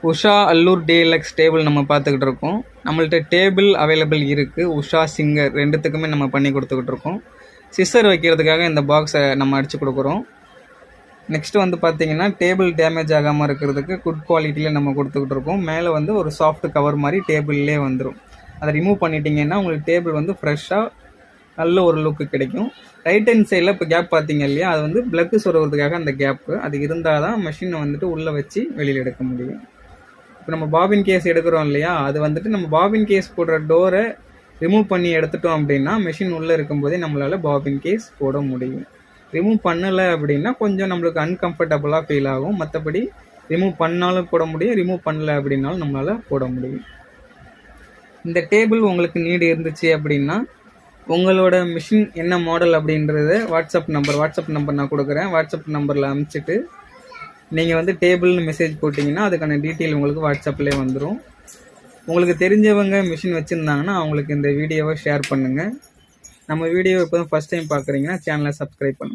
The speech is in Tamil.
உஷா அல்லூர் டீலக்ஸ் டேபிள் நம்ம பார்த்துக்கிட்டு இருக்கோம். நம்மள்ட்ட டேபிள் அவைலபிள் இருக்குது. உஷா சிங்கர் ரெண்டுத்துக்குமே நம்ம பண்ணி கொடுத்துக்கிட்டு இருக்கோம். சிஸ்ஸர் வைக்கிறதுக்காக இந்த பாக்ஸை நம்ம அடித்து கொடுக்குறோம். நெக்ஸ்ட்டு வந்து பார்த்திங்கன்னா டேபிள் டேமேஜ் ஆகாமல் இருக்கிறதுக்கு குட் குவாலிட்டியில் நம்ம கொடுத்துக்கிட்டு இருக்கோம். மேலே வந்து ஒரு சாஃப்ட் கவர் மாதிரி டேபிள்லேயே வந்துடும். அதை ரிமூவ் பண்ணிட்டீங்கன்னா உங்களுக்கு டேபிள் வந்து ஃப்ரெஷ்ஷாக நல்ல ஒரு லுக்கு கிடைக்கும். ரைட் ஹேண்ட் சைடில் இப்போ கேப் பார்த்தீங்க இல்லையா, அது வந்து ப்ளக்கு சொருகிறதுக்காக அந்த கேப்பு அது இருந்தால் தான் மிஷினை வந்துட்டு உள்ளே வச்சு வெளியில் எடுக்க முடியும். இப்போ நம்ம பாபின் கேஸ் எடுக்கிறோம் இல்லையா, அது வந்துட்டு நம்ம பாபின் கேஸ் போடுற டோரை ரிமூவ் பண்ணி எடுத்துட்டோம் அப்படின்னா மிஷின் உள்ளே இருக்கும்போதே நம்மளால் பாபின் கேஸ் போட முடியும். ரிமூவ் பண்ணலை அப்படின்னா கொஞ்சம் நம்மளுக்கு அன்கம்ஃபர்டபுளாக ஃபீல் ஆகும். மற்றபடி ரிமூவ் பண்ணாலும் போட முடியும், ரிமூவ் பண்ணலை அப்படின்னாலும் நம்மளால் போட முடியும். இந்த டேபிள் உங்களுக்கு நீடு இருந்துச்சு அப்படின்னா உங்களோட மிஷின் என்ன மாடல் அப்படின்றத வாட்ஸ்அப் நம்பர் நான் கொடுக்குறேன். வாட்ஸ்அப் நம்பரில் அனுப்பிச்சிட்டு நீங்கள் வந்து டேபிள்னு மெசேஜ் போட்டிங்கன்னா அதுக்கான டீட்டெயில் உங்களுக்கு வாட்ஸ்அப்லேயே வந்துடும். உங்களுக்கு தெரிஞ்சவங்க மிஷின் வச்சுருந்தாங்கன்னா அவங்களுக்கு இந்த வீடியோவை ஷேர் பண்ணுங்கள். நம்ம வீடியோ இப்போ தான் ஃபஸ்ட் டைம் பார்க்குறீங்கன்னா சேனலை சப்ஸ்கிரைப் பண்ணுங்கள்.